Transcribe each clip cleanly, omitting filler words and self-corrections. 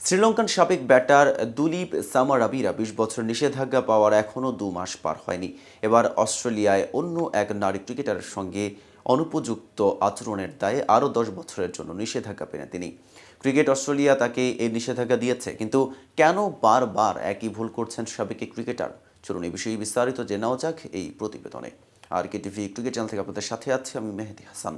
শ্রীলঙ্কান সাবেক ব্যাটার দুলীপ সামারাবীরা ২০ বছর নিষেধাজ্ঞা পাওয়ার এখনও ২ মাস পার হয়নি। এবার অস্ট্রেলিয়ায় অন্য এক নারী ক্রিকেটারের সঙ্গে অনুপযুক্ত আচরণের দায়ে আরও ১০ বছরের জন্য নিষেধাজ্ঞা পেলেন তিনি। ক্রিকেট অস্ট্রেলিয়া তাকে এই নিষেধাজ্ঞা দিয়েছে, কিন্তু কেন বারবার একই ভুল করছেন সাবেক এই ক্রিকেটার? চলুন এই বিষয়ে বিস্তারিত জেনে নেওয়া যাক এই প্রতিবেদনে। আর কে টিভি ক্রিকেট চ্যানেল থেকে আপনাদের সাথে আছি আমি মেহেদি হাসান।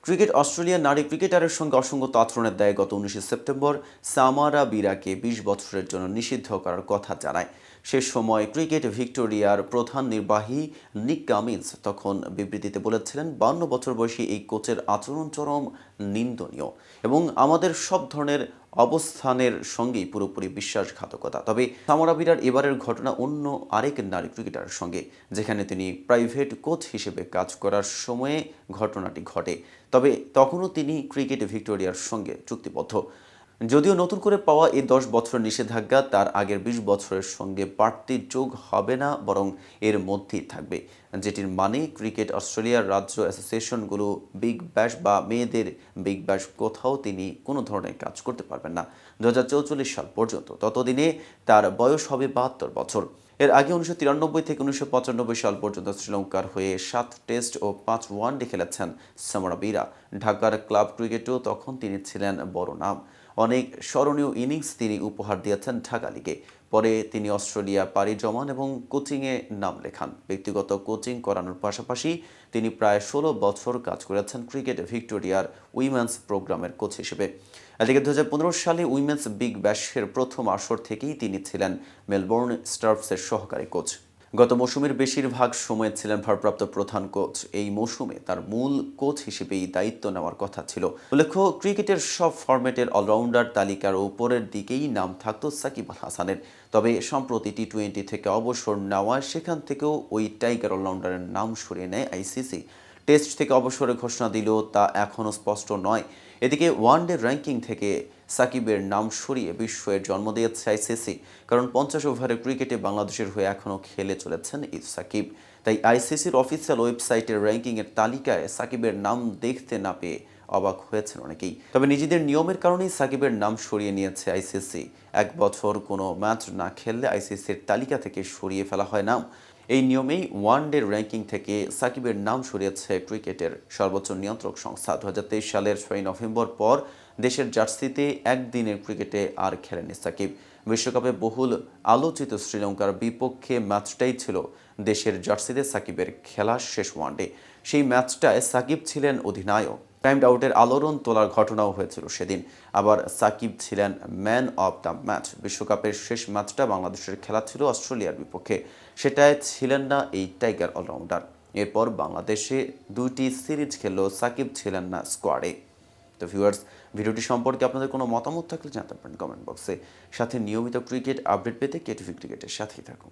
ক্রিকেট অস্ট্রেলিয়ার নারী ক্রিকেটারের সঙ্গে অসঙ্গত আচরণের দায়ে গত ১৯ সেপ্টেম্বর সামারা বিরাকে ২০ বছরের জন্য নিষিদ্ধ করার কথা জানায়। সে সময় ক্রিকেট ভিক্টোরিয়ার প্রধান নির্বাহী নিক কামিন্স তখন বিবৃতিতে বলেছিলেন, ৫২ বছর বয়সী এই কোচের আচরণ চরম নিন্দনীয় এবং আমাদের সব ধরনের অবস্থানের সঙ্গেই পুরোপুরি বিশ্বাসঘাতকতা। তবে সামারা বিরার এবারের ঘটনা অন্য আরেক নারী ক্রিকেটারের সঙ্গে, যেখানে তিনি প্রাইভেট কোচ হিসেবে কাজ করার সময়ে ঘটনাটি ঘটে। তবে তখনও তিনি ক্রিকেট ভিক্টোরিয়ার সঙ্গে চুক্তিবদ্ধ। যদিও নতুন করে পাওয়া এই ১০ বছরের নিষেধাজ্ঞা তার আগের ২০ বছরের সঙ্গে বাড়তি যোগ হবে না, বরং এর মধ্যেই থাকবে, যেটির মানে ক্রিকেট অস্ট্রেলিয়ার রাজ্য অ্যাসোসিয়েশনগুলো বিগ ব্যাশ বা মেয়েদের বিগ ব্যাশ কোথাও তিনি কোনো ধরনের কাজ করতে পারবেন না ২০৪৪ সাল পর্যন্ত। ততদিনে তার বয়স হবে ৭২ বছর। এর আগে ১৯৯৩ থেকে ১৯৯৫ সাল পর্যন্ত শ্রীলঙ্কার হয়ে ৭ টেস্ট ও ৫ ওয়ানডে খেলেছেন সামারাবীরা। ঢাকার ক্লাব ক্রিকেটেও তখন তিনি ছিলেন বড় নাম। অনেক স্মরণীয় ইনিংস তিনি উপহার দিয়েছেন ঢাকা লিগে। পরে তিনি অস্ট্রেলিয়া পাড়ি জমান এবং কোচিংয়ে নাম লেখান। ব্যক্তিগত কোচিং করানোর পাশাপাশি তিনি প্রায় ১৬ বছর কাজ করেছেন ক্রিকেট ভিক্টোরিয়ার উইমেন্স প্রোগ্রামের কোচ হিসেবে। এদিকে ২০১৫ সালে উইমেন্স বিগ ব্যাশের প্রথম আসর থেকেই তিনি ছিলেন মেলবোর্ন স্টার্সের সহকারী কোচ। গত মৌসুমের বেশিরভাগ সময় ছিলেন ভারপ্রাপ্ত প্রধান কোচ। এই মৌসুমে তার মূল কোচ হিসেবেই দায়িত্ব নেওয়ার কথা ছিল। উল্লেখ্য, ক্রিকেটের সব ফরম্যাটের অলরাউন্ডার তালিকার উপরের দিকেই নাম থাকত সাকিব আল হাসানের। তবে সম্প্রতি টি-২০ থেকে অবসর নেওয়ায় সেখান থেকেও ওই টাইগার অলরাউন্ডারের নাম সরিয়ে নেয় আইসিসি। টেস্ট থেকে অবসরের ঘোষণা দিলেও তা এখনও স্পষ্ট নয়। এদিকে ওয়ানডে র্যাঙ্কিং থেকে সাকিবের নাম সরিয়ে বিস্ময়ের জন্ম দিয়েছে আইসিসি, কারণ ৫০ ওভারের ক্রিকেটে বাংলাদেশের হয়ে এখনও খেলে চলেছেন এই সাকিব। তাই আইসিসির অফিসিয়াল ওয়েবসাইটের র্যাঙ্কিংয়ের তালিকায় সাকিবের নাম দেখতে না পেয়ে অবাক হয়েছেন অনেকেই। তবে নিজেদের নিয়মের কারণেই সাকিবের নাম সরিয়ে নিয়েছে আইসিসি। ১ বছর কোনো ম্যাচ না খেললে আইসিসির তালিকা থেকে সরিয়ে ফেলা হয় নাম। এই নিয়মেই ওয়ানডে র্যাঙ্কিং থেকে সাকিবের নাম সরিয়েছে ক্রিকেটের সর্বোচ্চ নিয়ন্ত্রক সংস্থা। ২০২৩ সালের ৬ নভেম্বর পর দেশের জার্সিতে একদিনের ক্রিকেটে আর খেলেননি সাকিব। বিশ্বকাপে বহুল আলোচিত শ্রীলঙ্কার বিপক্ষে ম্যাচটাই ছিল দেশের জার্সিতে সাকিবের খেলা শেষ ওয়ানডে। সেই ম্যাচটায় সাকিব ছিলেন অধিনায়ক। টাইমড আউটের আলোড়ন তোলার ঘটনাও হয়েছিল সেদিন। আবার সাকিব ছিলেন ম্যান অব দ্য ম্যাচ। বিশ্বকাপের শেষ ম্যাচটা বাংলাদেশের খেলা ছিল অস্ট্রেলিয়ার বিপক্ষে। সেটায় ছিলেন না এই টাইগার অলরাউন্ডার। এরপর বাংলাদেশে ২টি সিরিজ খেললেও সাকিব ছিলেন না স্কোয়াডে। তো ভিউয়ার্স, ভিডিওটি সম্পর্কে আপনাদের কোনো মতামত থাকলে জানাতে পারেন কমেন্ট বক্সে। সাথে নিয়মিত ক্রিকেট আপডেট পেতে কেটিভি ক্রিকেটের সাথেই থাকুন।